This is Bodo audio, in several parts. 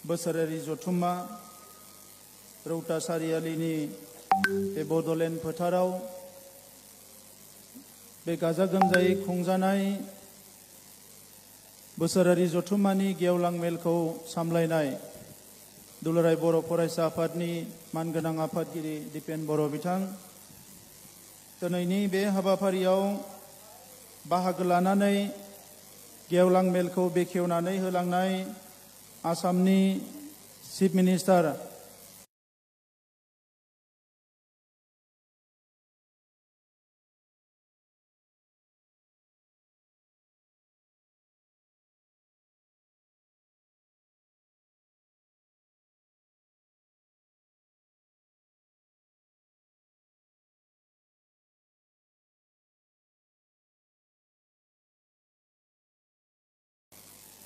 बोसोरारि जथुम्मा रौता सारियालिनि बे बड'लेण्ड फोथाराव बे गाजा गोमजायै खुंजानाय बोसोरारि जथुम्मानि गेवलां मेलखौ सामलायनाय दुलाराय बर' फरायसा आफादनि मानगोनां आफादगिरि दिपेन बर' बिथां, दिनैनि बे हाबाफारियाव बाहागो लानानै गेवलां मेलखौ बेखेवनानै होलांनाय आसामनि चिफ मिनिस्टार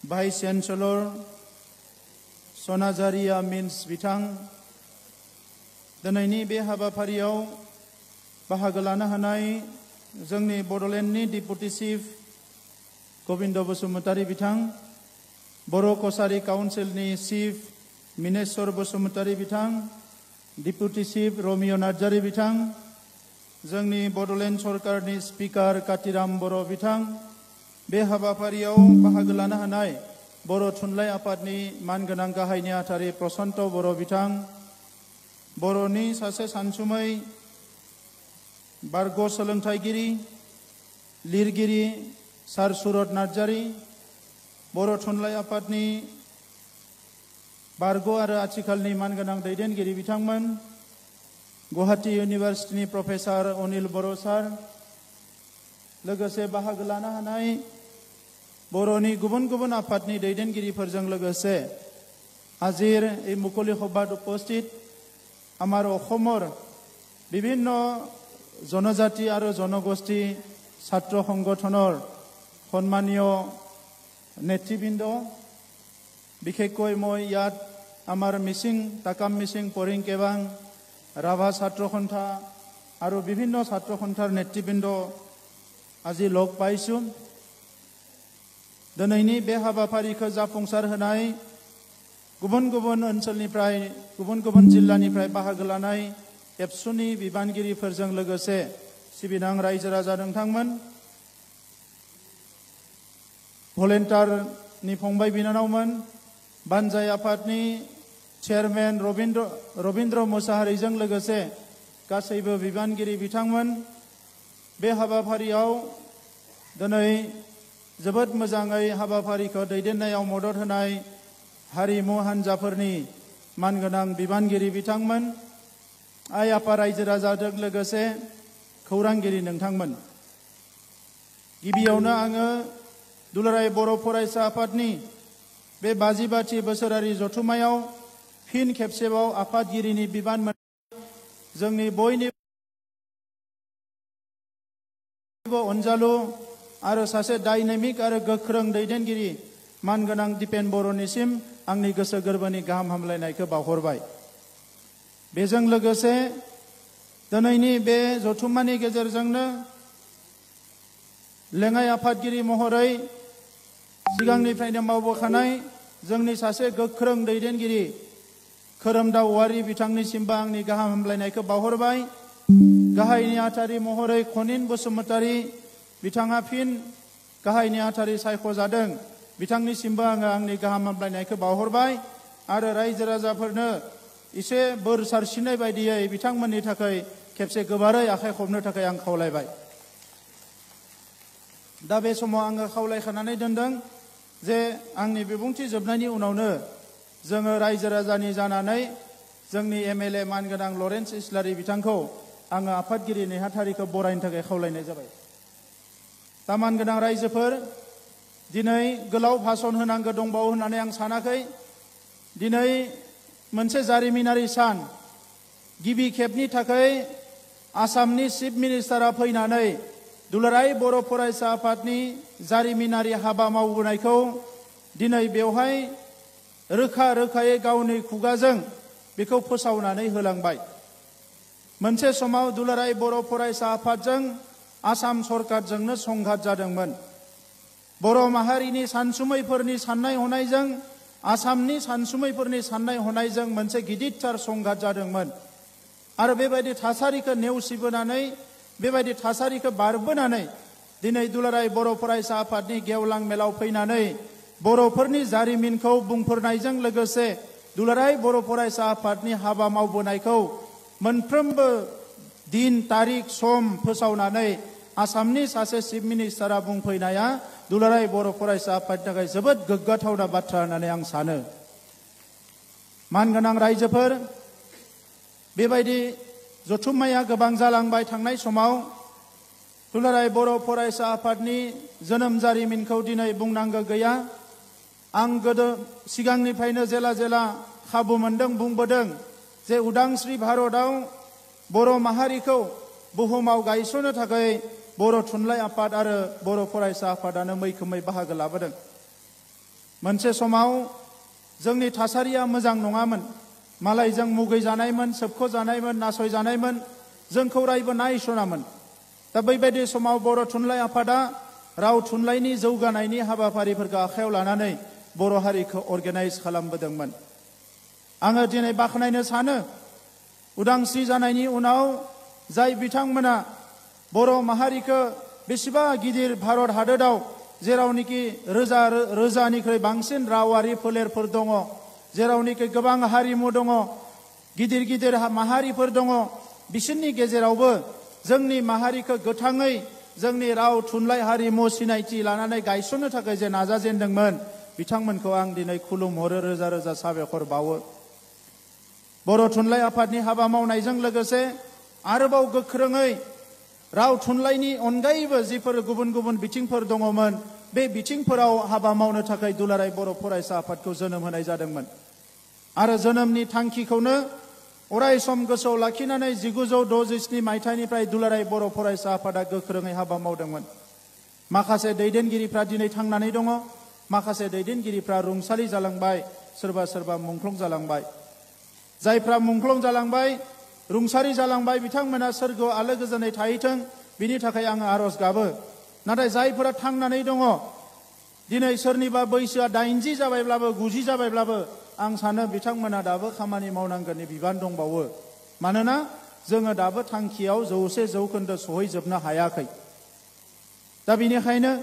भाइस चेन्सेलर सनाझारिया मिन्स बिथां, दिनैनि बे हाबाफारियाव बाहागो लानो हानाय जोंनि बड'लेण्डनि डिपुटि चिफ गबिन्द बसुमतारी बिथां, बर' कसारी काउन्सिलनि चिफ मिनेश्वर बसुमतारी बिथां, डिपुटि चिफ रमिय' नार्जारी बिथां, जोंनि बड'लेण्ड सरकारनि स्पिकार कातिराम बर' बिथां, बे हाबाफारियाव बाहागो लानो हानाय बर' थुनलाइ आफादनि मानगोनां गाहाय नेहाथारि प्रशान्त बर' बिथां, बर'नि सासे सानसुमै बारग' सोलोंथाइगिरि लिरगिरि सार सुरत नार्जारी, बर' थुनलाइ आफादनि बारग' आरो आथिखालनि मानगोनां दैदेनगिरि बिथांमोन, गुवाहाटी इउनिभार्सिटिनि प्रफेसार अनिल बर' सार, लोगोसे बाहागो लानो हानाय बर'नि गुबुन गुबुन आफादनि दैदेनगिरिफोरजों लोगोसे हाजिर এই মুকলি সভাত উপস্থিত আমাৰ অসমৰ বিভিন্ন জনজাতি আৰু জনগোষ্ঠী ছাত্ৰ সংগঠনৰ সন্মানীয় নেতৃবৃন্দ, বিশেষকৈ মই ইয়াত আমাৰ মিচিং তাকাম মিচিং পৰিং কেবাং ৰাভা ছাত্ৰ সন্থা আৰু বিভিন্ন ছাত্ৰ সন্থাৰ নেতৃবৃন্দ আজি লগ পাইছোঁ। दिनैनि बे हाबाफारिखौ जाफुंसार होनाय गुबुन गुबुन ओनसोलनिफ्राय गुबुन गुबुन जिल्लानिफ्राय बाहागो लानाय एबसुनि बिबानगिरिफोरजों लोगोसे सिबिनां रायजो राजा नोंथांमोन, भलेन्टारनि फंबाय बिनानावमोन, बानजाय आफादनि चेयारमेन रबिन्द्र मोसाहारिजों लोगोसे गासैबो बिबानगिरि बिथांमोन, बे हाबाफारियाव दिनै जोबोद मोजाङै हाबाफारिखौ दैदेननायाव मदद होनाय हारिमु हान्जाफोरनि मानगोनां बिबानगिरि बिथांमोन, आइ आफा रायजो राजाजों लोगोसे खौरांगिरि नोंथांमोन, गिबियावनो आङो दुलाराय बर' फरायसा आफादनि बे 52 बोसोरारि जथुम्मायाव फिन खेबसेबाव आफादगिरिनि बिबान मोननाय जोंनि बयनिबो अनजालु आरो सासे डाइनामिक आरो गोख्रों दैदेनगिरि मानगोनां दिपेन बर'निसिम आंनि गोसो गोरबोनि गाहाम हामलायनायखौ बावहरबाय। बेजों लोगोसे दिनैनि बे जथुम्मानि गेजेरजोंनो लेङाइ आफादगिरि महरै सिगांनिफ्रायनो मावबोखानाय जोंनि सासे गोख्रों दैदेनगिरि खोरोमदाव औवारि बिथांनिसिमबो आंनि गाहाम हामलायनायखौ बावहरबाय। गाहाय नेहाथारि महरै खनिन बसुमतारी बिथाङा फिन गाहाय नेहाथारि सायख'जादों, बिथांनिसिमबो आङो आंनि गाहाम हामलायनायखौ बावहरबाय आरो रायजो राजाफोरनो एसे बोर सारसिनाय बायदियै बिथांमोननि थाखाय खेबसे गोबारै आखाइ खबनो थाखाय आं खावलायबाय। दा बे समाव आङो खावलायखानानै दोनदों जे आंनि बिबुंथि जोबनायनि उनावनो जोङो रायजो राजानि जानानै जोंनि एमएलए मानगोनां लरेन्स इस्लारि बिथांखौ आङो आफादगिरि नेहाथारिखौ बरायनो थाखाय खावलायनाय जाबाय। दा मानगोनां रायजोफोर, दिनै गोलाव भाषण होनांगौ दंबावो होननानै आं सानाखै। दिनै मोनसे जारिमिनारि सान, गिबि खेबनि थाखाय आसामनि चिफ मिनिस्टारा फैनानै दुलाराय बर' फरायसा आफादनि जारिमिनारि हाबा मावबोनायखौ दिनै बेवहाय रोखा रोखायै गावनि खुगाजों बेखौ फोसावनानै होलांबाय। मोनसे समाव दुलाराय बर' फरायसा आफादजों आसाम सरकारजोंनो संघात जादोंमोन। बर' माहारिनि सानसुमैफोरनि साननाय हनायजों आसामनि सानसुमैफोरनि साननाय हनायजों मोनसे गिदिरथार संघात जादोंमोन आरो बेबायदि थासारिखौ नेवसिबोनानै बेबायदि थासारिखौ बारबोनानै दिनै दुलाराय बर' फरायसा आफादनि गेवलां मेलाव फैनानै बर'फोरनि जारिमिनखौ बुंफोरनायजों लोगोसे दुलाराय बर' फरायसा आफादनि हाबा मावबोनायखौ मोनफ्रोमबो दिन तारिख सम फोसावनानै आसामनि सासे चिफ मिनिस्टारा बुंफैनाया दुलाराय बर' फरायसा आफादनि थाखाय जोबोद गोग्गाथावना बाथ्रा होननानै आं सानो। मानगोनां रायजोफोर, बेबायदि जथुम्माया गोबां जालांबाय थांनाय समाव दुलाराय बर' फरायसा आफादनि जोनोम जारिमिनखौ दिनै बुंनांगौ गैया। आं गोदो सिगांनिफ्रायनो जेला जेला खाबु मोनदों बुंबोदों जे उदांस्रि भारतआव बर' माहारिखौ बुहुमाव गायसननो थाखाय बर' थुनलाइ आफाद आरो बर' फरायसा आफादानो मैखोमै बाहागो लाबोदों। मोनसे समाव जोंनि थासारिया मोजां नङामोन। मालायजों मुगैजानायमोन, सोबख'जानायमोन, नासयजानायमोन, जोंखौ रायबो नायसनामोन। दा बैबायदि समाव बर' थुनलाइ आफादा राव थुनलाइनि जौगानायनि हाबाफारिफोरखौ आखायाव लानानै बर' हारिखौ अर्गेनाइज खालामबोदोंमोन। आङो दिनै बाख्नायनो सानो, उदांस्रि जानायनि उनाव जाय बिथांमोना बर' माहारिखौ बेसेबा गिदिर भारत हादोराव जेरावनोखि रोजा रोजानिख्रुइ बांसिन रावारि फोलेरफोर दङ, जेरावनोखि गोबां हारिमु दङ, गिदिर गिदिर माहारिफोर दङ, बिसोरनि गेजेरावबो जोंनि माहारिखौ गोथाङै जोंनि राव थुनलाइ हारिमु सिनायथि लानानै गायसननो थाखाय जे नाजाजेनदोंमोन, बिथांमोनखौ आं दिनै खुलुमहरो, रोजा रोजा साबायखर बावो। बर' थुनलाइ आफादनि हाबा मावनायजों लोगोसे आरोबाव गोख्रोङै राव थुनलाइनि अनगायैबो जिफोर गुबुन गुबुन बिथिंफोर दङमोन, बे बिथिंफोराव हाबा मावनो थाखाय दुलाराय बर' फरायसा आफादखौ जोनोम होनाय जादोंमोन। आरो जोनोमनि थांखिखौनो अराय सम गोसोआव लाखिनानै 1967 मायथाइनिफ्राय दुलाराय बर' फरायसा आफादा गोख्रोङै हाबा मावदोंमोन। माखासे दैदेनगिरिफ्रा दिनै थांनानै दङ, माखासे दैदेनगिरिफ्रा रुंसारि जालांबाय, सोरबा सोरबा मुंख्लं जालांबाय। जायफ्रा मुंख्लं जालांबाय, रुंसारि जालांबाय, बिथांमोना सोरगोआव आलो गोजोनै थाहैथों, बिनि थाखाय आङो आरज गाबो। नाथाय जायफोरा थांनानै दङ, दिनै सोरनिबा बैसोआ 80 जाबायब्लाबो 90 जाबायब्लाबो आं सानो बिथांमोना दाबो खामानि मावनांगोननि बिबान दंबावो। मानोना जोङो दाबो थांखियाव 100% सहैजोबनो हायाखै। दा बेनिखायनो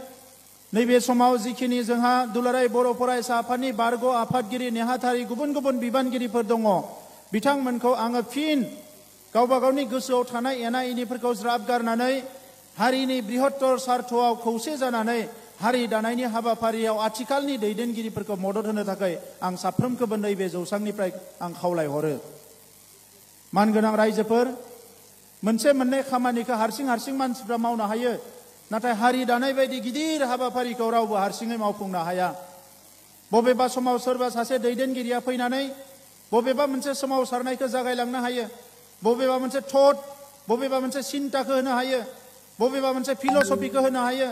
नैबे समाव जिखिनि जोंहा दुलाराय बर' फरायसा आफादनि बारग' आफादगिरि नेहाथारि गुबुन गुबुन बिबानगिरिफोर दङ, बिथांमोनखौ आङो फिन गावबा गावनि गोसोआव थानाय एना एनिफोरखौ ज्राब गारनानै हारिनि बृहत्तर सार्थआव खौसे जानानै हारि दानायनि हाबाफारियाव आथिखालनि दैदेनगिरिफोरखौ मदद होनो थाखाय आं साफ्रोमखौबो नैबे जौसांनिफ्राय आं खावलायहरो। मानगोनां रायजोफोर, मोनसे मोननै खामानिखौ हारसिं हारसिं मानसिफ्रा मावनो हायो, नाथाय हारि दानाय बायदि गिदिर हाबाफारिखौ रावबो हारसिङै मावफुंनो हाया। बबेबा समाव सोरबा सासे दैदेनगिरिया फैनानै बबेबा मोनसे सोमावसारनायखौ जागायलांनो हायो, बबेबा मोनसे थट, बबेबा मोनसे सिन्ताखौ होनो हायो, बबेबा मोनसे फिलसफिखौ होनो हायो,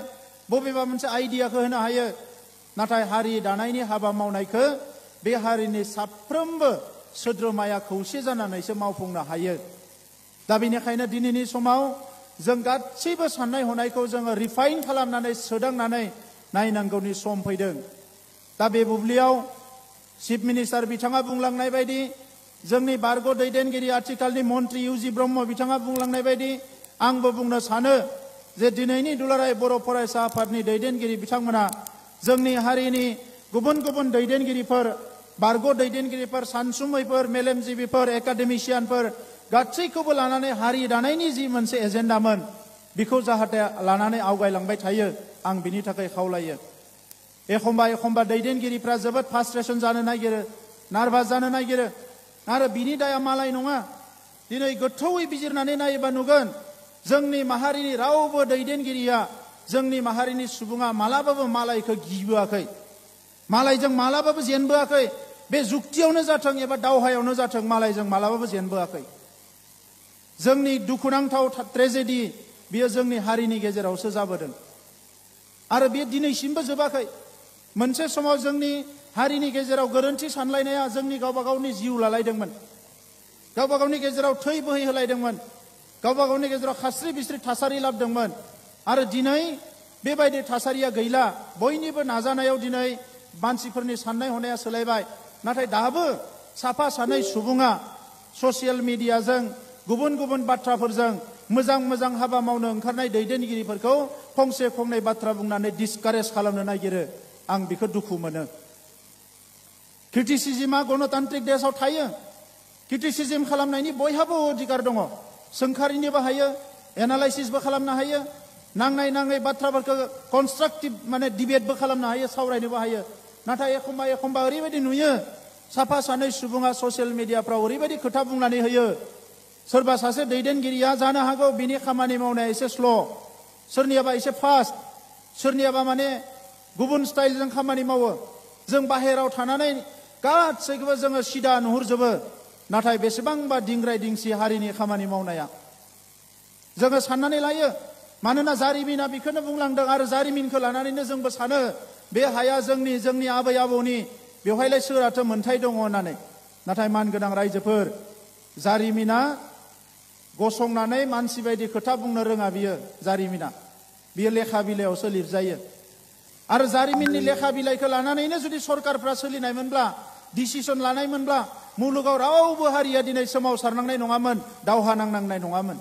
बबेबा मोनसे आइडियाखौ होनो हायो। नाथाय हारि दानायनि हाबा मावनायखौ बे हारिनि साफ्रोमबो सोद्रोमाया खौसे जानानैसो मावफुंनो हायो। दा बेनिखायनो दिनैनि समाव जों गासैबो साननाय हनायखौ जोङो रिफाइन खालामनानै सोदांनानै नायनांगौनि सम फैदों। दा बे बुब्लियाव चिफ मिनिस्टार बिथाङा बुंलांनाय बायदि, जोंनि बारग' दैदेनगिरि आथिखालनि मन्त्रि इउ.जि. ब्रह्म बिथाङा बुंलांनाय बायदि आंबो बुंनो सानो जे दिनैनि दुलाराय बर' फरायसा आफादनि दैदेनगिरि बिथांमोना जोंनि हारिनि गुबुन गुबुन दैदेनगिरिफोर, बारग' दैदेनगिरिफोर, सानसुमैफोर, मेलेमजिबिफोर, एकाडेमिशियानफोर गासैखौबो लानानै हारि दानायनि जि मोनसे एजेन्डामोन, बेखौ जाहाथे लानानै आवगायलांबाय थायो, आं बिनि थाखाय खावलायो। एखम्बा एखम्बा दैदेनगिरिफ्रा जोबोद फ्रास्ट्रेसन जानो नागिरो, नार्भास जानो नागिरो, आरो बिनि दाया मालाय नङा। दिनै गोथौयै बिजिरनानै नायोबा नुगोन, जोंनि माहारिनि रावबो दैदेनगिरिया, जोंनि माहारिनि सुबुङा मालाबाबो मालायखौ गिबोआखै, मालायजों मालाबाबो जेनबोआखै। बे जुक्तियावनो जाथों एबा दावहायावनो जाथों, मालायजों मालाबाबो जेनबोआखै। जोंनि दुखुनांथाव ट्रेजेडि बियो जोंनि हारिनि गेजेरावसो जाबोदों आरो बे दिनैसिमबो जोबाखै। मोनसे समाव जोंनि हारिनि गेजेराव गोरोन्थि सानलायनाया जोंनि गावबा गावनि जिउ लालायदोंमोन, गावबा गावनि गेजेराव थै बोहैहोलायदोंमोन, गावबा गावनि गेजेराव खास्रि बिस्रि थासारि लाबोदोंमोन। आरो दिनै बेबायदि थासारिया गैला। बयनिबो नाजानायाव दिनै मानसिफोरनि साननाय हनाया सोलायबाय नाथाय दाबो साफा सानै सुबुङा ससियेल मिडियाजों गुबुन गुबुन बाथ्राफोरजों मोजां मोजां हाबा मावनो ओंखारनाय दैदेनगिरिफोरखौ फंसे फंनै बाथ्रा बुंनानै डिसकारेज खालामनो नागिरो आं बेखौ दुखु मोनो क्रिटिसिजमा गणतान्त्रिक देशआव थायो क्रिटिसिजम खालामनायनि बयहाबो अधिकार दङ सोंखारिनोबो हायो एनालाइसिसबो खालामनो हायो नांनाय नाङै बाथ्राफोरखौ कनस्ट्राक्टिभ माने डिबेटबो खालामनो हायो सावरायनोबो हायो नाथाय एखमबा एखमबा ओरैबायदि नुयो साफा सानै सुबुङा ससियेल मिडियाफ्राव ओरैबायदि खोथा बुंनानै होयो सोरबा सासे दैदेनगिरिया जानो हागौ बिनि खामानि मावनाया एसे स्ल' सोरनियाबा एसे फास्ट सोरनियाबा माने गुबुन स्टाइलजों खामानि मावो जों बाहेराव थानानै गासैखौबो जोङो सिदा नुहुरजोबो नाथाय बेसेबांबा दिंग्राय दिंसि हारिनि खामानि मावनाया जोङो साननानै लायो मानोना जारिमिना बेखौनो बुंलांदों आरो जारिमिनखौ लानानैनो जोंबो सानो बे हाया जोंनि आबै आबौनि बेवहायलाय सोरहाथो मोन्थाय दङ होननानै नाथाय मानगोनां रायजोफोर जारिमिना गसंनानै मानसि बायदि खोथा बुंनो रोङा बियो जारिमिना बियो लेखा बिलाइयावसो लिरजायो आरो जारिमिननि लेखा बिलाइखौ लानानैनो जुदि सरकारफ्रा सोलिनायमोनब्ला डिसिसन लानायमोनब्ला मुलुगाव रावबो हारिया दिनै सोमावसारनांनाय नङामोन दावहा नांनांनाय नङामोन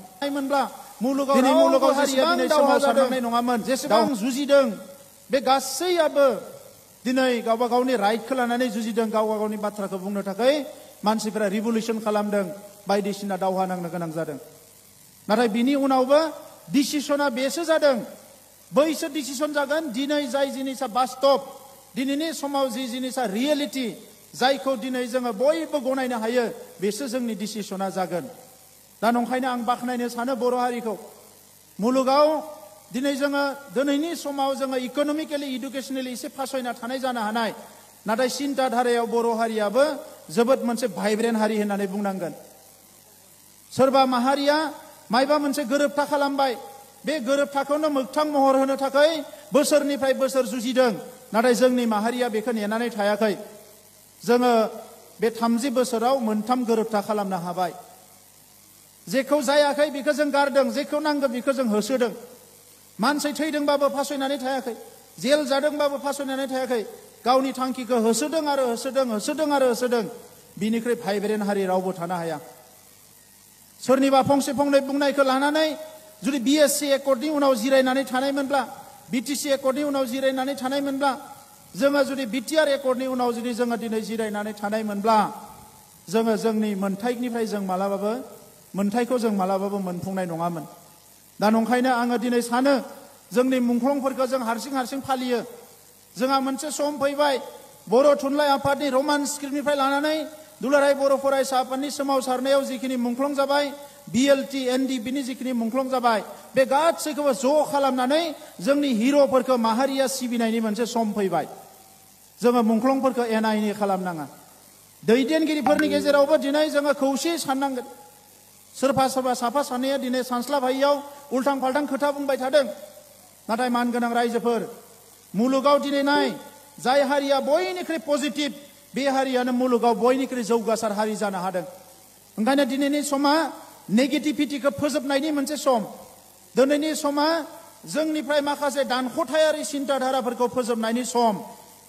मुलुगाव हारिया दिनै सोमावसारनांनाय नङामोन जेसेबां जुजिदों बे गासैयाबो दिनै गावबा गावनि राइटखौ लानानै जुजिदों गावबा गावनि बाथ्राखौ बुंनो थाखाय मानसिफोरा रिभलिउसन खालामदों बायदिसिना दावहा नांनो गोनां जादों नाथाय बिनि उनावबो डिसिसना बेसो जादों बैसो डिसिसन जागोन दिनै जाय जिनिसा बास्तब दिनैनि समाव जि जिनिसा रियेलिटि जायखौ दिनै जोङो बयबो गनायनो हायो बेसो जोंनि डिसिसना जागोन दा नंखायनो आं बाख्नायनो सानो बर' हारिखौ मुलुगाव दिनै जोङो दिनैनि समाव जोङो इक'नमिकेलि इडुकेसनेलि एसे फासयना थानाय जानो हानाय नाथाय सिन्था धारायाव बर' हारियाबो जोबोद मोनसे भाइब्रेन्ट हारि होननानै बुंनांगोन सोरबा माहारिया मायबा मोनसे गोरोबथा खालामबाय बे गोरोबथाखौनो मोगथां महर होनो थाखाय बोसोरनिफ्राय बोसोर जुजिदों नाथाय जोंनि माहारिया बेखौ नेनानै थायाखै जोङो बे 30 बोसोराव मोनथाम गोरोबथा खालामनो हाबाय जेखौ जायाखै बेखौ जों गारदों जेखौ नांगौ बेखौ जों होसोदों मानसि थैदोंबाबो फासयनानै थायाखै जेल जादोंबाबो फासयनानै थायाखै गावनि थांखिखौ होसोदों आरो होसोदों बिनिख्रुइ भाइब्रेन्ट हारि रावबो थानो हाया सोरनिबा फंसे फंनै बुंनायखौ लानानै जुदि बिएससि एकर्डनि उनाव जिरायनानै थानायमोनब्ला बिटिसि एकर्डनि उनाव जिरायनानै थानायमोनब्ला जोङो जुदि बिटिआर एकर्डनि उनाव जुदि जोङो दिनै जिरायनानै थानायमोनब्ला जोङो जोंनि मोन्थाइनिफ्राय मोन्थाइखौ जों मालाबाबो मोनफुंनाय नङामोन दा नंखायनो आङो दिनै सानो जोंनि मुंख्लंफोरखौ जों हारसिं फालियो जोंहा मोनसे सम फैबाय बर' थुनलाइ आफादनि रमान स्क्रिप्टनिफ्राय लानानै दुलाराय बर' फरायसा आफादनि सोमावसारनायाव जिखिनि मुंख्लं जाबाय बिएलटि एनडिबिनि जिखिनि मुंख्लं जाबाय बे गासैखौबो ज' खालामनानै जोंनि हिर'फोरखौ माहारिया सिबिनायनि मोनसे सम फैबाय जोङो मुंख्लंफोरखौ एना एनि खालामनाङा दैदेनगिरिफोरनि गेजेरावबो दिनै जोङो खौसेयै साननांगोन सोरबा साफा सानैया दिनै सानस्लाबहायियाव उल्थां फाल्थां खोथा बुंबाय थादों नाथाय मानगोनां रायजोफोर मुलुगाव दिनै नाय जाय हारिया बयनिख्रुइ पजिटिभ बे हारियानो मुलुगाव बयनिख्रुइ जौगासार हारि जानो हादों ओंखायनो दिनैनि समा नेगेटिभिटिखौ फोजोबनायनि मोनसे सम दिनैनि समा जोंनिफ्राय माखासे दानख'थायारि सिन्ताधाराफोरखौ फोजोबनायनि सम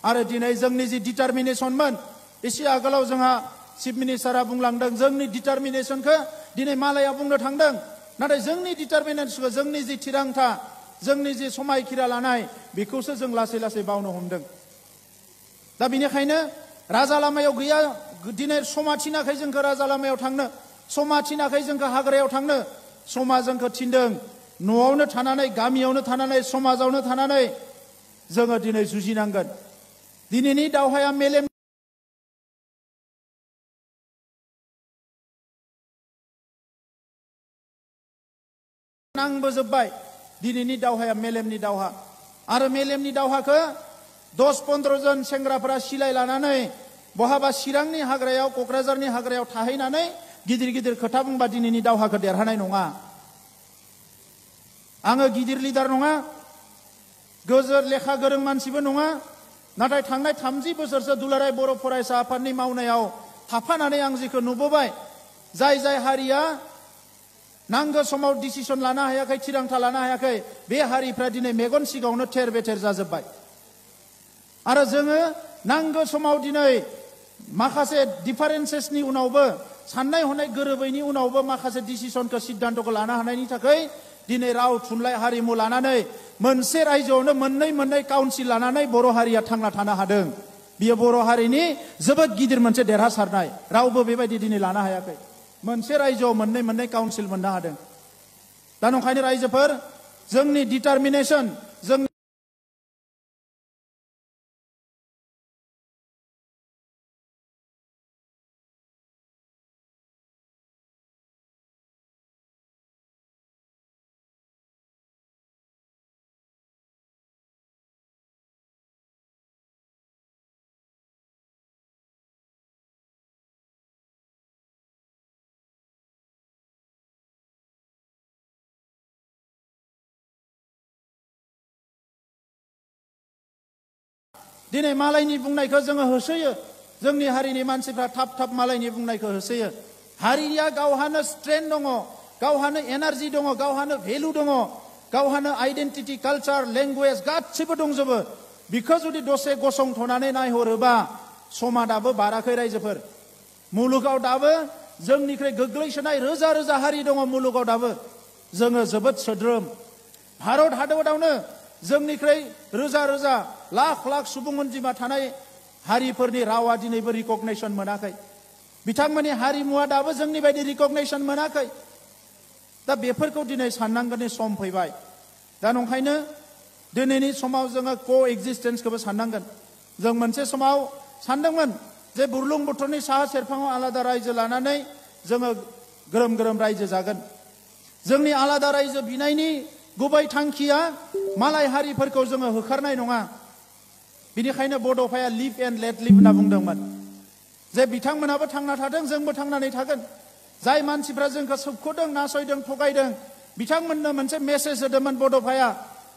आरो दिनै जोंनि जि डिटारमिनेसनमोन एसे आगोलाव जोंहा चिफ मिनिस्टारा बुंलांदों जोंनि डिटारमिनेसनखौ दिनै मालाया बुंनो थांदों नाथाय जोंनि डिटारमिनेसनखौ जोंनि जि थिरांथा जोंनि जि समायखिरा लानाय बेखौसो जों लासै लासै बावनो हमदों दा बेनिखायनो राजा लामायाव गैया दिनै समा थिनाखै जोंखौ राजा लामायाव थांनो समा थिनाखै जोंखौ हाग्रायाव थांनो समा जोंखौ थिनदों न'आवनो थानानै गामियावनो थानानै समाजावनो थानानै जोङो दिनै जुजिनांगोन दिनैनि दावहाया मेलेम नांबोजोब्बाय दिनैनि दावहाया मेलेमनि दावहा आरो मेलेमनि दावहाखौ 10-15 जन सेंग्राफोरा सिलाय लानानै बहाबा चिरांनि हाग्रायाव क'क्राझारनि हाग्रायाव थाहैनानै गिदिर गिदिर खोथा बुंबा दिनैनि दावहाखौ देरहानाय नङा आङो गिदिर लिडार नङा गोजोर लेखा गोरों मानसिबो नङा नाथाय थांनाय 30 बोसोरसो दुलाराय बर' फरायसा आफादनि मावनायाव थाफानानै आं जिखौ नुबोबाय जाय हारिया नांगौ समाव डिसिसन लानो हायाखै थिरांथा लानो हायाखै बे हारिफ्रा दिनै मेगन सिगाङावनो थेर बेथेर जाजोब्बाय आरो जोङो नांगौ समाव दिनै माखासे डिफारेन्सेसनि उनावबो साननाय हनाय गोरोबैनि उनावबो माखासे डिसिसनखौ सिद्धान्तखौ लानो हानायनि थाखाय दिनै राव थुनलाइ हारिमु लानानै मोनसे रायजोआवनो मोननै काउन्सिल लानानै बर' हारिया थांना थानो हादों। बियो बर' हारिनि जोबोद गिदिर मोनसे देरहासारनाय। रावबो बेबायदि दिनै लानो हायाखै। मोनसे रायजोआव मोननै काउन्सिल मोननो हादों। दा नंखायनो रायजोफोर, जोंनि डिटारमिनेसन, जों दिनै मालायनि बुंनायखौ जोङो होसोयो। जोंनि हारिनि मानसिफ्रा थाब मालायनि बुंनायखौ होसोयो। हारिया गावहानो स्ट्रेंथ दङ, गावहानो एनार्जि दङ, गावहानो भेलु दङ, गावहानो आइडेन्टिटि, कालचार, लेंगुवेज गासिबो दंजोबो। बिखौ जुदि दसे गसंथनानै नायहरोबा समा दाबो बाराखै रायजोफोर। मुलुगाव दाबो जोंनिख्रुइ गोग्लैसोनाय रोजा हारि दङ मुलुगाव दाबो। जोङो जोबोद सोद्रोम। भारत हादरावनो जोंनिख्रुइ रोजा लाख सुबुं अनजिमा थानाय हारिफोरनि रावा दिनैबो रिकगनाइसन मोनाखै। बिथांमोननि हारिमुवा दाबो जोंनि बायदि रिकगनाइसन मोनाखै। दा बेफोरखौ दिनै साननांगौनि सम फैबाय। दा नंखायनो दिनैनि समाव जोङो कोएक्जिस्टेन्सखौबो साननांगोन। जों मोनसे समाव सानदोंमोन जे बुरलुंबुथुरनि साहा सेरफाङाव आलादा रायजो लानानै जोङो ग्रोम रायजो जागोन। जोंनि आलादा रायजो बिनायनि गुबै थांखिया मालाय हारिफोरखौ जोङो होखारनाय नङा। बिनिखायनो बड'फाया लिभ एन्ड लेट लिभ होनना बुंदोंमोन जे बिथांमोनाबो थांना थादों, जोंबो थांनानै थागोन। जाय मानसिफ्रा जोंखौ सोबख'दों, नासयदों, थगायदों, बिथांमोननो मोनसे मेसेज होदोंमोन बड'फाया।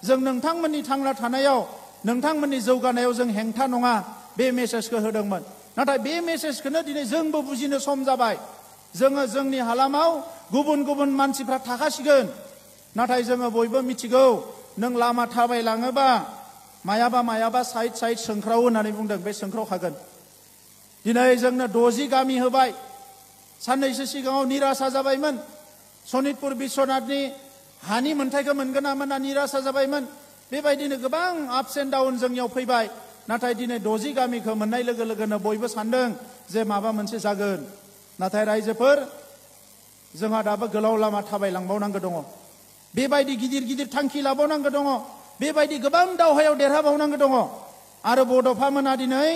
जों नोंथांमोननि थांना थानायाव, नोंथांमोननि जौगानायाव जों हेंथा नङा, बे मेसेजखौ होदोंमोन। नाथाय बे मेसेजखौनो दिनै जोंबो बुजिनो सम जाबाय। जोङो जोंनि हालामाव गुबुन मानसिफ्रा थाखासिगोन। नाथाय जोङो बयबो मिथिगौ, नों लामा थाबायलाङोबा मायाबा साइड सोंख्राव होननानै बुंदों, बे सोंख्रावखागोन। दिनै जोंनो 60 गामि होबाय। साननैसो सिगाङाव निरासा जाबायमोन। सनितपुर बिश्वनाथनि हानि मोन्थाइखौ मोनगोन ना मोना निरासा जाबायमोन। बेबायदिनो गोबां आपस एन्ड डाउन जोंनियाव फैबाय। नाथाय दिनै 60 गामिखौ मोननाय लोगो लोगोनो बयबो सानदों जे माबा मोनसे जागोन। नाथाय रायजोफोर, जोंहा दाबो गोलाव लामा थाबायलांबावनांगौ दङ। बेबायदि गिदिर थांखि लाबावनांगौ दङ। बेबायदि गोबां दावहायाव देरहाबावनांगौ दङ। आरो बड'फा मोना दिनै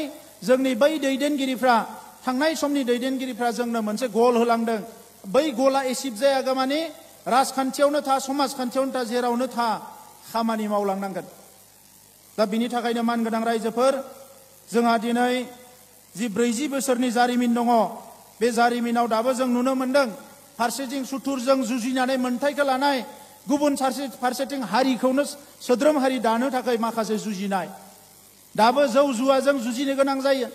जोंनि बै दैदेनगिरिफ्रा, थांनाय समनि दैदेनगिरिफ्रा जोंनो मोनसे गल होलांदों। बै गला एसिभ जायागौ माने राजखान्थियावनो था, समाजखान्थियावनो था, जेरावनो था खामानि मावलांनांगोन। दा बिनि थाखायनो मानगोनां रायजोफोर, जोंहा दिनै जि 40 बोसोरनि जारिमिन दङ, बे जारिमिनाव दाबो जों नुनो मोनदों फारसेथिं सुथुरजों जुजिनानै मोन्थाइखौ लानाय, गुबुन फारसेथिं हारिखौनो सोद्रोम हारि दानो थाखाय माखासे जुजिनाय। दाबो जौ जुवाजों जुजिनो गोनां जायो।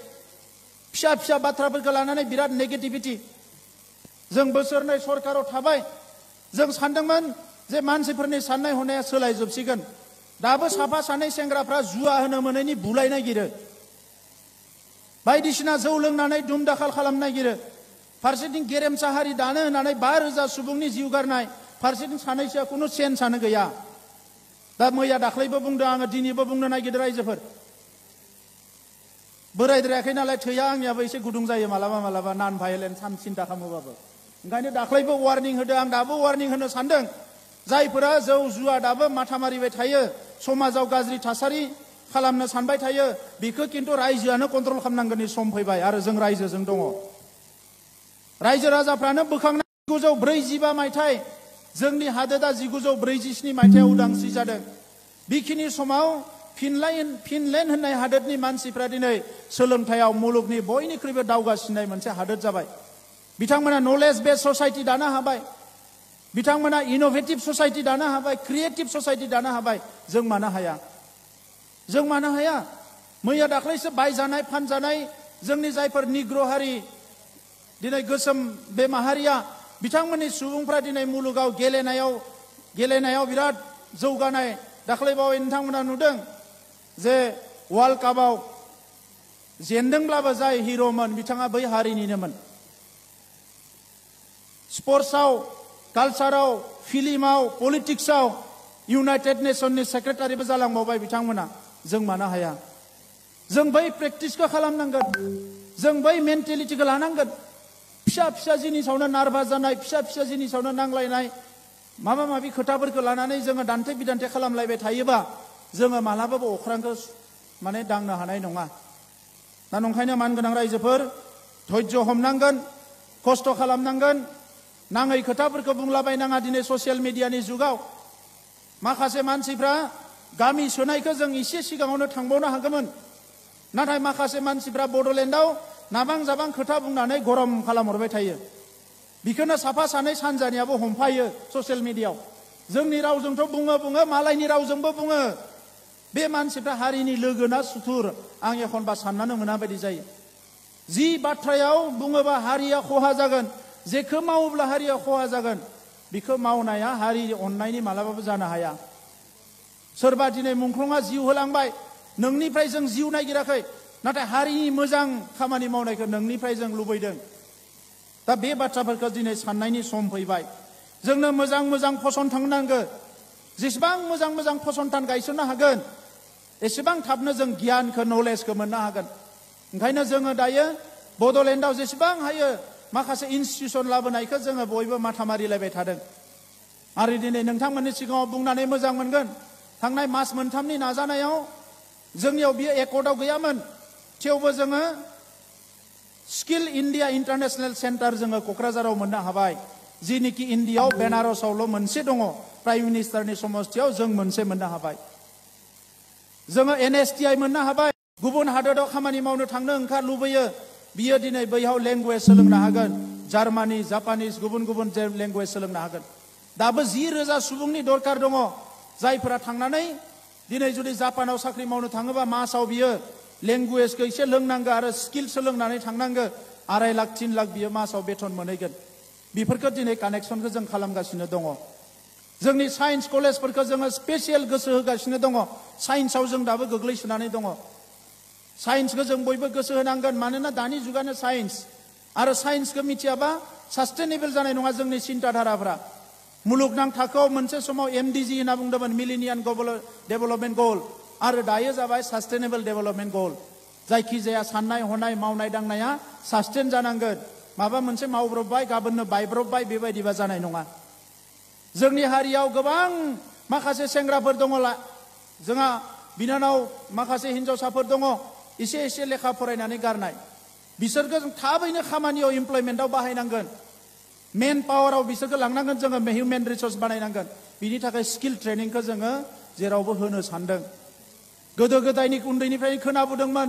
फिसा बाथ्राफोरखौ लानानै बिराद नेगेटिभिटी। जों बोसोरनै सरकाराव थाबाय। जों सानदोंमोन जे मानसिफोरनि साननाय हनाया सोलायजोबसिगोन। दाबो साफा सानै सेंग्राफ्रा जुवा होनो मोनैनि बुलाय नागिरो। बायदिसिना जौ लोंनानै दुम दाखाल खालामनो नागिरो। फारसेथिं गेरेमसा हारि दानो होननानै 5,000 सुबुंनि जिउ गारनाय, फारसेथिं सानैसोआ खुनु सेन्सआनो गैया। दा मैया दाख्लैबो बुंदों आङो, दिनैबो बुंनो नागिरदों रायजोफोर। बोरायद्रायाखै नालाय थैया आंनियाबो एसे गुदुं जायो मालाबा नान भायलेन्स सिन्था खालामोबाबो। ओंखायनो दाख्लैबो वार्निं होदों, आं दाबो वार्निं होनो सानदों। जायफोरा जौ जुवा दाबो माथा मारिबाय थायो, समाजाव गाज्रि थासारि खालामनो सानबाय थायो, बेखौ खिन्थु रायजोआनो कन्ट्रल खालामनांगौनि सम फैबाय। आरो जों रायजोजों दङ। रायजो राजाफ्रानो बोखांनाय 1945 मायथाइ, जोंनि हादोरा 1947 मायथाइयाव उदांस्रि जादों। बेखिनि समाव फिनलेण्ड होननाय हादोरनि मानसिफ्रा दिनै सोलोंथायाव मुलुगनि बयनिख्रुइबो दावगासिननाय मोनसे हादोर जाबाय। बिथांमोना नलेज बेस ससाइटि दानो हाबाय। बिथांमोना इनोभेटिभ ससाइटि दानो हाबाय, क्रिएटिभ ससाइटि दानो हाबाय। जों मानो हाया? जों मानो हाया? मैया दाख्लैसो बायजानाय फानजानाय जोंनि जायफोर निग्र' हारि, दिनै गोसोम बे माहारिया, बिथांमोननि सुबुंफ्रा दिनै मुलुगाव गेलेनायाव बिराद जौगानाय। दाख्लैबावै नोंथांमोना नुदों जे वर्ल्ड कापआव जेनदोंब्लाबो जाय हिर'मोन बिथाङा बै हारिनिनोमोन। स्पर्ट्सआव, कालचाराव, फिल्माव, पलिटिक्सआव इउनाइटेड नेशननि सेक्रेटारिबो जालांबावबाय बिथांमोना। जों मानो हाया? जों बै प्रेक्टिसखौ खालामनांगोन, जों बै मेन्टेलिटिखौ लानांगोन। फिसा फिसा जिनिसावनो नार्भास जानाय, फिसा फिसा जिनिसावनो नांलायनाय, माबा माबि खोथाफोरखौ लानानै जोङो दान्थे बिदान्थे खालामलायबाय थायोबा जोङो मालाबाबो अख्रांखौ माने दांनो हानाय नङा। दा नंखायनो मानगोनां रायजोफोर, धैर्य हमनांगोन, खस्थ' खालामनांगोन। नाङै खोथाफोरखौ बुंलाबायनाङा। दिनै ससियेल मिडियानि जुगाव माखासे मानसिफ्रा गामि सोनायखौ जों एसे सिगाङावनो थांबावनो हागौमोन, नाथाय माखासे मानसिफ्रा बड'लेण्डआव नाबां जाबां खोथा बुंनानै गरम खालामहरबाय थायो। बेखौनो साफा सानै सानजानियाबो हमफायो ससियेल मिडियाआव। जोंनि रावजोंथ' बुङो, मालायनि रावजोंबो बुङो। बे मानसिफ्रा हारिनि लोगो ना सुथुर आं एखनबा साननानै मोना बायदि जायो। जि बाथ्रायाव बुङोबा हारिया खहा जागोन, जेखौ मावोब्ला हारिया खहा जागोन, बेखौ मावनाया हारि अननायनि मालाबाबो जानो हाया। सोरबा दिनै मुंख्लंआ जिउ होलांबाय, नोंनिफ्राय जों जिउ नागिराखै, नाथाय हारिनि मोजां खामानि मावनायखौ नोंनिफ्राय जों लुबैदों। दा बे बाथ्राफोरखौ दिनै साननायनि सम फैबाय। जोंनो मोजां मोजां फसंथान नांगोन। जेसेबां मोजां मोजां फसंथान गायसननो हागोन एसेबां थाबनो जों गियानखौ, नलेजखौ मोननो हागोन। ओंखायनो जोङो दायो बड'लेण्डआव जेसेबां हायो माखासे इनस्टिटिउसन लाबोनायखौ जोङो बयबो माथा मारिलायबाय थादों। आरो दिनै नोंथांमोननि सिगाङाव बुंनानै मोजां मोनगोन, थांनाय मास मोनथामनि नाजानायाव जोंनियाव बियो एकर्डआव गैयामोन, थेवबो जोङो स्किल इन्डिया इन्टारनेशनेल सेन्टार जोङो क'क्राझाराव मोननो हाबाय। जिनिखि इन्डियाआव बेनारसआवल' मोनसे दङ, प्राइम मिनिस्टारनि समस्थियाव जों मोनसे मोननो हाबाय। जोङो NSTI मोननो हाबाय। गुबुन हादोराव खामानि मावनो थांनो ओंखार लुबैयो, बियो दिनै बैयाव लेंगुवेज सोलोंनो हागोन। जार्मानि, जापानिस, गुबुन गुबुन लेंगुवेज सोलोंनो हागोन। दाबो 10,000 सुबुंनि दरकार दङ, जायफोरा थांनानै दिनै जुदि जापानाव साख्रि मावनो थाङोबा मासाव बियो लेंगुवेजखौ एसे लोंनांगौ आरो स्किल सोलोंनानै थांनांगौ। 2 लाख 3 लाख बियो मासाव बेथन मोनहैगोन। बेफोरखौ दिनै कानेक्सनखौ जों खालामगासिनो दङ। जोंनि साइन्स कलेजफोरखौ जोङो स्पेसियेल गोसो होगासिनो दङ। साइन्सआव जों दाबो गोग्लैसोनानै दङ। साइन्सखौ जों बयबो गोसो होनांगोन, मानोना दानि जुगानो साइन्स। आरो साइन्सखौ मिथियाबा सास्टेनेबल जानाय नङा जोंनि चिन्ताधाराफ्रा। मुलुगनां थाखोआव मोनसे समाव MDG होनना बुंदोंमोन, मिलेनियाम डेभेलपमेन्ट गोल, आरो दायो जाबाय सास्टेनेबल डेभेलपमेन्ट गोल। जायखिजाया साननाय हनाय मावनाय दांनाया सास्टेन जानांगोन। माबा मोनसे मावब्रबबाय गाबोननो बायब्रबबाय बेबायदिबा जानाय नङा। जोंनि हारियाव गोबां माखासे सेंग्राफोर दङ, जोंहा बिनानाव माखासे हिन्जावसाफोर दङ एसे एसे लेखा फरायनानै गारनाय। बिसोरखौ जों थाबैनो खामानियाव इमप्लयमेन्टआव बाहायनांगोन। मेन पावाराव बिसोरखौ लांनांगोन, जोङो हिउमेन रिसोर्स बानायनांगोन। बिनि थाखाय स्किल ट्रेनिंखौ जोङो जेरावबो होनो सानदों। गोदो गोदायनि उन्दैनिफ्रायनो खोनाबोदोंमोन,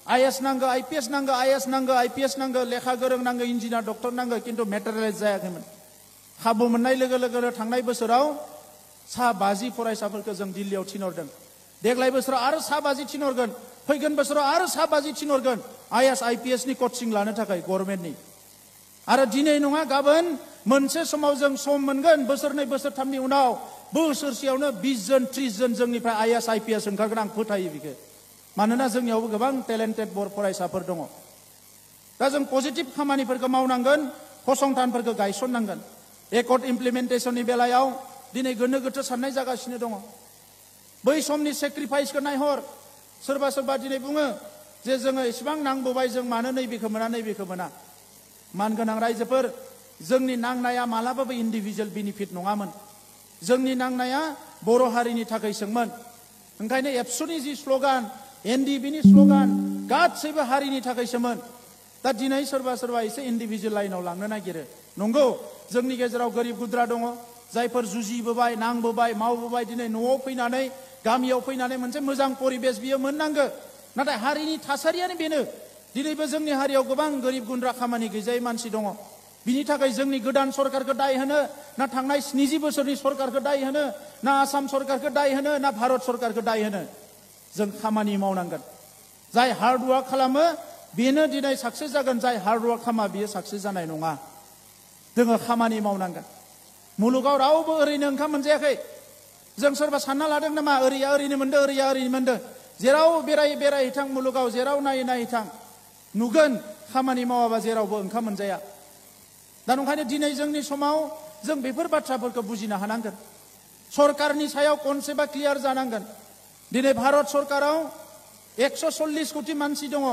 IAS नांगौ, IPS नांगौ, IAS नांगौ, IPS नांगौ, लेखा गोरों नांगौ, इन्जिनियार डक्टर नांगौ, खिन्थु मेटेरियेलाइज जायाखैमोन। खाबु मोननाय लोगो लोगोनो थांनाय बोसोराव 50 फरायसाफोरखौ जों दिल्लीयाव थिनहरदों। देग्लाय बोसोराव आरो 50 थिनहरगोन। फैगोन बोसोराव आरो 50 थिनहरगोन IAS IPS नि कचिं लानो थाखाय गभर्नमेन्टनि। आरो दिनै नङा गाबोन मोनसे समाव जों सम मोनगोन, बोसोरनै बोसोरथामनि उनाव बोसोरसेयावनो 20 जन 30 जन जोंनिफ्राय IAS IPS ओंखारगोन। आं फोथायो बेखौ, मानोना जोंनियावबो गोबां टेलेन्टेड बर फरायसाफोर दङ। दा जों पजिटिभ खामानिफोरखौ मावनांगोन, फसंथानफोरखौ गायसननांगोन। एकर्ड इमप्लिमेन्टेसननि बेलायाव दिनै गोनो गोथो साननाय जागासिनो दङ। बै समनि सेक्रिफाइसखौ नायहर। सोरबा सोरबा दिनै बुङो जे जोङो इसेबां नांबोबाय, जों मानो नैबेखौ मोना नैबेखौ मोना। मानगोनां रायजोफोर, जोंनि नांनाया मालाबाबो इन्डिभिजुवेल बेनिफिट नङामोन। जोंनि नांनाया बर' हारिनि थाखायसोमोन। ओंखायनो एबसुनि जि स्ल'गान, NDBनि स्ल'गान, गासैबो हारिनि थाखायसोमोन। दा दिनै सोरबा सोरबा एसे इन्डिभिजुवेल लाइनाव लांनो नागिरो। नंगौ, जोंनि गेजेराव गोरिब गुद्रा दङ, जायफोर जुजिबोबाय, नांबोबाय, मावबोबाय। दिनै न'आव फैनानै, गामियाव फैनानै मोनसे मोजां परिबेस बियो मोननांगौ। नाथाय हारिनि थासारियानो बेनो। दिनैबो जोंनि हारियाव गोबां गोरिब गुन्द्रा खामानि गैजायै मानसि दङ। बिनि थाखाय जोंनि गोदान सरकारखौ दाय होनो ना थांनाय 70 बोसोरनि सरकारखौ दाय होनो ना आसाम सरकारखौ दाय होनो ना भारत सरकारखौ दाय होनो? जों खामानि मावनांगोन। जाय हार्डवार्क खालामो बेनो दिनै साक्सेस जागोन। जाय हार्डवार्क खालामा बियो साक्सेस जानाय नङा। जोङो खामानि मावनांगोन। मुलुगाव रावबो ओरैनो ओंखाम मोनजायाखै। जों सोरबा सानना लादों नामा ओरैया ओरैनो मोनदों, ओरैया ओरैनो मोनदों? जेराव बेराय थां मुलुगाव जेराव नायै थां नुगोन खामानि मावाबा जेरावबो ओंखाम मोनजाया। दा ओंखायनो दिनै जोंनि समाव जों बेफोर बाथ्राफोरखौ बुजिनो हानांगोन। सरकारनि सायाव कनसेप्टआ क्लियार जानांगोन। दिनै भारत सरकाराव 140 कोटि मानसि दङ।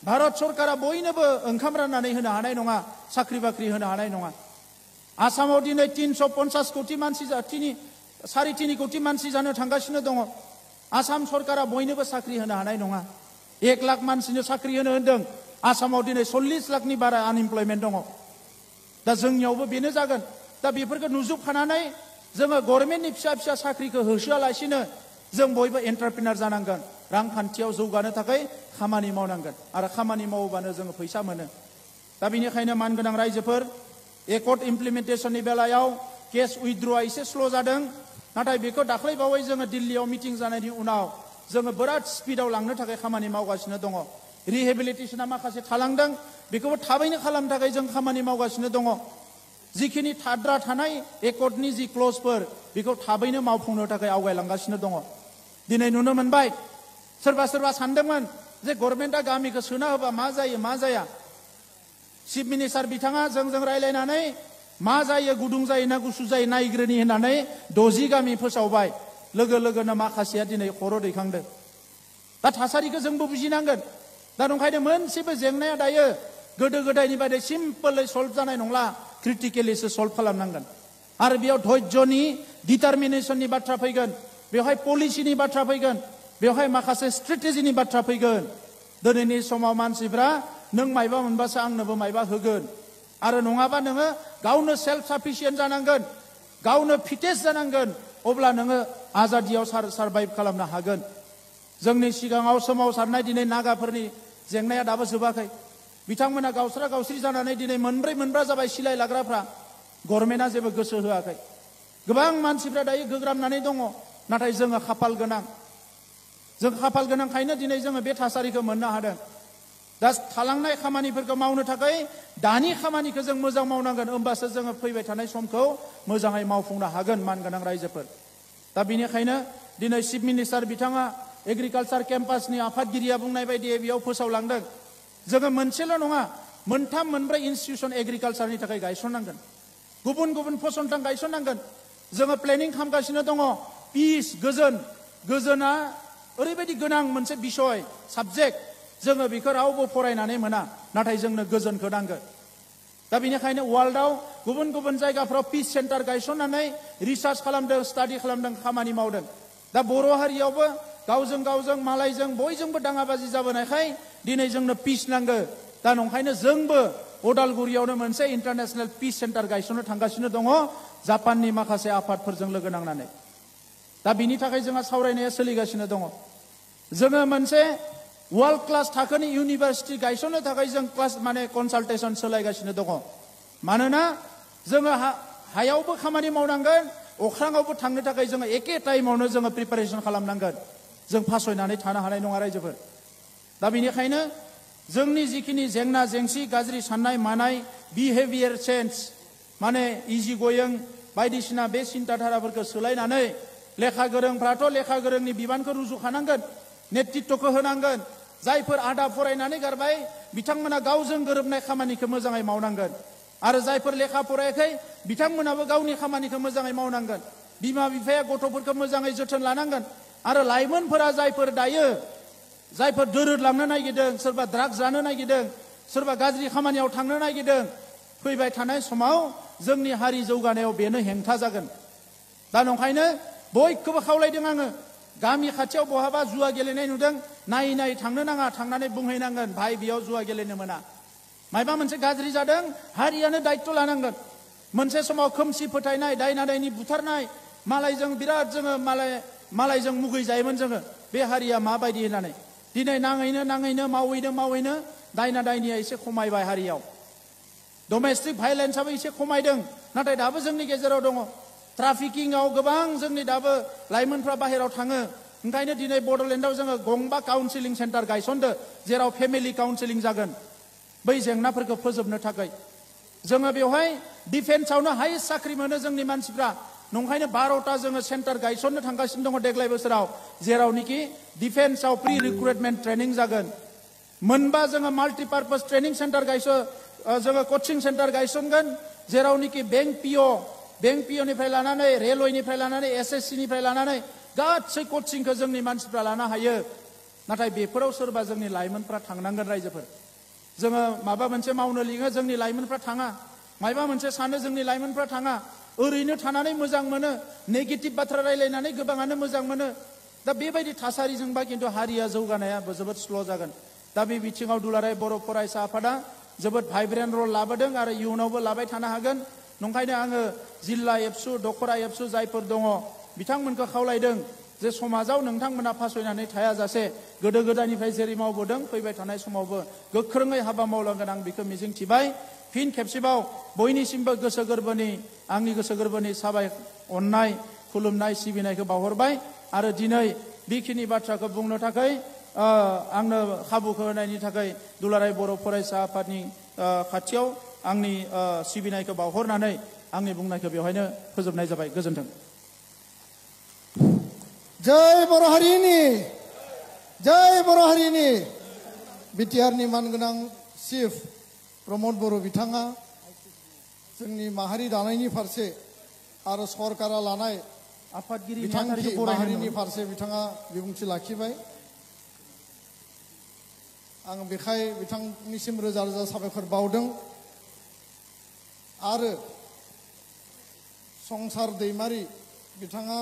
भारत सरकारा बयनोबो ओंखाम राननानै होनो हानाय नङा, साख्रि बाख्रि होनो हानाय नङा। आसामाव दिनै 350 कोटि मानसि 3.5 कोटि मानसि जानो थांगासिनो दङ। आसाम सरकारा बयनोबो साख्रि होनो हानाय नङा। 1 लाख मानसिनो साख्रि होनो होन्दों। आसामाव दिनै 40 लाखनि बारा आनइमप्लयमेन्ट दङ। दा जोंनियावबो बेनो जागोन। दा बेफोरखौ नुजोबखानानै जोङो गभर्नमेन्टनि फिसा साख्रिखौ होसोआलासिनो जों बयबो एन्टारप्रिनार जानांगोन। रांखान्थियाव जौगानो थाखाय खामानि मावनांगोन आरो खामानि मावोबानो जोङो फैसा मोनो। दा बेनिखायनो मानगोनां रायजोफोर, एकर्ड इमप्लिमेन्टेसननि बेलायाव केस उइथड्रआ एसे स्ल' जादों। नाथाय बेखौ दाख्लै बावै जोङो दिल्लीयाव मिटिं जानायनि उनाव जोङो बिराद स्पिडआव लांनो थाखाय खामानि मावगासिनो दङ। रिहेबिलिटेसना माखासे थालांदों, बेखौबो थाबैनो खालामनो थाखाय जों खामानि मावगासिनो दङ। जिखिनि थाद्रा थानाय एकर्डनि जि क्लजफोर बेखौ थाबैनो मावफुंनो थाखाय आवगायलांगासिनो दङ। दिनै नुनो मोनबाय सोरबा सानदोंमोन जे गभर्नमेन्टआ गामिखौ सोना होबा मा जायो मा जाया। चिफ मिनिस्टार बिथाङा जोंजों रायलायनानै मा जायो, गुदुं जायो ना गुसु जायो नायग्रोनि होननानै 60 गामि फोसावबाय। लोगोनो माखासेया दिनै खर' दैखांदों। दा थासारिखौ जोंबो बुजिनांगोन। दा ओंखायनो मोनसेबो जेंनाया दायो गोदो गोदायनि बायदि सिम्पलै सल्भ जानाय नंला, क्रिटिकेलिसो सल्भ खालामनांगोन। आरो बेयाव धैर्यनि, डिटारमिनेसननि बाथ्रा फैगोन, बेवहाय पलिसिनि बाथ्रा फैगोन, बेवहाय माखासे स्ट्रेटेजिनि बाथ्रा फैगोन। दिनैनि समाव मानसिफ्रा नों मायबा मोनबासो आंनोबो मायबा होगोन आरो नङाबा नोङो गावनो सेल्फ साफिसियेन्ट जानांगोन, गावनो फिटेस्ट जानांगोन, अब्ला नोङो आजादियाव सारभाइभ खालामनो हागोन। जोंनि सिगाङाव सोमावसारनाय दिनै नागाफोरनि जेंनाया दाबो जोबाखै। बिथांमोना गावस्रा-गावस्रि जानानै दिनै मोनब्रै जाबाय सिलाय लाग्राफ्रा। गभर्नमेन्टआ जेबो गोसो होआखै। गोबां मानसिफ्रा दायो गोग्रामनानै दङ। नाथाय जोङो खाफाल गोनां। जों खाफाल गोनांखायनो दिनै जोङो बे थासारिखौ मोननो हादों। दा थालांनाय खामानिफोरखौ मावनो थाखाय दानि खामानिखौ जों मोजां मावनांगोन, होमबासो जोङो फैबाय थानाय समखौ मोजाङै मावफुंनो हागोन मानगोनां रायजोफोर। दा बेनिखायनो दिनै चिफ मिनिस्टार बिथाङा एग्रिकालसार केम्पासनि आफादगिरिया बुंनाय बायदियै बेयाव फोसावलांदों। जोङो मोनसेल' नङा, 3-4 इनस्टिटिउसन एग्रिकालसारनि थाखाय गायसननांगोन। गुबुन फसंथान गायसननांगोन। जोङो प्लेनिं खालामगासिनो दङ। पिस, गोजोना ओरैबायदि गोनां मोनसे बिषय, साबजेक्ट। जोङो बेखौ रावबो फरायनानै मोना, नाथाय जोंनो गोजोनखौ नांगोन। दा बेनिखायनो वर्ल्डआव गुबुन जायगाफ्राव पिस सेन्टार गायसननानै रिसार्च खालामदों, स्टाडि खालामदों, खामानि मावदों। दा बर' हारियावबो गावजों मालायजों बयजोंबो दाङाबाजि जाबोनायखाय दिनै जोंनो पिस नांगौ। दा नंखायनो जोंबो अदालगुरियावनो मोनसे इन्टारनेशनेल पिस सेन्टार गायसननो थांगासिनो दङ, जापाननि माखासे आफादफोरजों लोगो नांनानै। दा बिनि थाखाय जोंहा सावरायनाया सोलिगासिनो दङ। जोङो मोनसे वर्ल्ड क्लास थाखोनि इउनिभारसिटि गायसननो थाखाय जों कनसालटेसन सोलायगासिनो दङ। मानोना जोङो हायावबो खामानि मावनांगोन, अख्राङावबो थांनो थाखाय जोङो एखे टाइमावनो जोङो प्रिपारेसन खालामनांगोन। जों फासयनानै थानो हानाय नङा रायजोफोर। दा बेनिखायनो जोंनि जिखिनि जेंना जेंसि, गाज्रि साननाय मानाय, बिहेभियार चेन्ज, इजि गोयिं बायदिसिना बे सिन्ताधाराफोरखौ सोलायनानै लेखा गोरोंफ्राथ' लेखा गोरोंनि बिबानखौ रुजुखानांगोन, नेतृत्वखौ होनांगोन। जायफोर आदा फरायनानै गारबाय बिथांमोना गावजों गोरोबनाय खामानिखौ मोजाङै मावनांगोन। आरो जायफोर लेखा फरायाखै बिथांमोनाबो गावनि खामानिखौ मोजाङै मावनांगोन। बिमा बिफाया गथ'फोरखौ मोजाङै जोथोन लानांगोन। आरो लाइमोनफोरा जायफोर दोरोदलांनो नागिरदों, सोरबा ड्राग्स जानो नागिरदों, सोरबा गाज्रि खामानियाव थांनो नागिरदों, फैबाय थानाय समाव जोंनि हारि जौगानायाव बेनो हेंथा जागोन। दा नंखायनो बयखौबो खावलायदों आङो, गामि खाथियाव बहाबा जुवा गेलेनाय नुदों, नायै थांनो नाङा, थांनानै बुंहैनांगोन, भाई बेयाव जुवा गेलेनो मोना। मायबा मोनसे गाज्रि जादों, हारियानो दायित्व लानांगोन। मोनसे समाव खोमसि फोथायनाय, दायना दायनि बुथारनाय, मालायजों बिराद जोङो मालायजों मुगै जायोमोन जोङो, बे हारिया माबायदि होननानै। दिनै नाङैनो मावैनो दायना दायनिया एसे खमायबाय हारियाव। डमेस्टिक भायलेन्सआबो एसे खमायदों, नाथाय दाबो जोंनि गेजेराव दङ। ट्राफिकिंआव गोबां जोंनि दाबो लाइमोनफ्रा बाहेराव थाङो। ओंखायनो दिनै बड'लेण्डआव जोङो गंबा काउन्सिलिं सेन्टार गायसनदो, जेराव फेमिलि काउन्सिलिं जागोन बै जेंनाफोरखौ फोजोबनो थाखाय। जोङो बेवहाय डिफेन्सआवनो हाइस्ट साख्रि मोनो जोंनि मानसिफ्रा। नंखायनो 12टा जोङो सेन्टार गायसननो थांगासिनो दङ देग्लाय बोसोराव जेरावनोखि डिफेन्सआव प्रि रिक्रुटमेन्ट ट्रेनिं जागोन मोनबा जोङो माल्टिपार्पस ट्रेनिं सेन्टार जोङो कचिं सेन्टार गायसनगोन जेरावनोखि बेंक पिअनिफ्राय लानानै रेलवेनिफ्राय लानानै एसएससि निफ्राय लानानै गासै कचिंखौ जोंनि मानसिफ्रा लानो हायो नाथाय बेफोराव सोरबा जोंनि लाइमोनफ्रा थांनांगोन रायजोफोर जोङो माबा मोनसे मावनो लिङो जोंनि लाइमोनफ्रा थाङा माबा मोनसे सानो जोंनि लाइमोनफ्रा थाङा ओरैनो थानानै मोजां मोनो नेगेटिभ बाथ्रा रायलायनानै गोबाङानो मोजां मोनो दा बेबायदि थासारिजोंबा खिन्थु हारिया जौगानाया जोबोद स्ल' जागोन दा बे बिथिङाव दुलाराय बर' फरायसा आफादा जोबोद भाइब्रेन्ट रल लाबोदों आरो इयुनावबो लाबाय थानो हागोन नंखायनो आङो जिल्ला एबसु दखरा एबसु जायफोर दङ बिथांमोनखौ खावलायदों जे समाजाव नोंथांमोना फासयनानै थायाजासे गोदो गोदायनिफ्राय जेरै मावबोदों फैबाय थानाय समावबो गोख्रोङै हाबा मावलांगोन आं बेखौ मिजिंथिबाय फिन खेबसेबाव बयनिसिमबो आंनि गोसो गोरबोनि साबाय अननाय खुलुमनाय सिबिनायखौ बावहरबाय आरो दिनै बेखिनि बाथ्राखौ बुंनो थाखाय आंनो खाबुखौ होनायनि थाखाय दुलाराय बर' फरायसा आफादनि खाथियाव आंनि सिबिनायखौ बावहरनानै आंनि बुंनायखौ बेवहायनो फोजोबनाय जाबाय गोजोन्थों जय बर' हारिनि बिटिआरनि मानगोनां चिफ प्रमद बर' बिथाङा जोंनि माहारि दानायनि फारसे आरो सरकारा लानाय आफादगिरि बिथांखि माहारिनि फारसे बिथाङा बिबुंथि लाखिबाय आं बेखाय बिथांनिसिम रोजा रोजा साबायखर बावदों आरो संसार दैमारि बिथाङा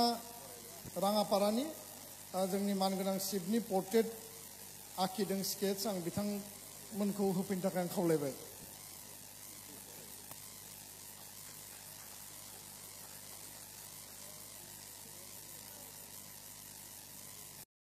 राङापारानि जोंनि मानगोनां चिफनि पर्ट्रेट आखिदों स्केट्स आं बिथांमोनखौ होफैनो थाखाय आं खावलायबाय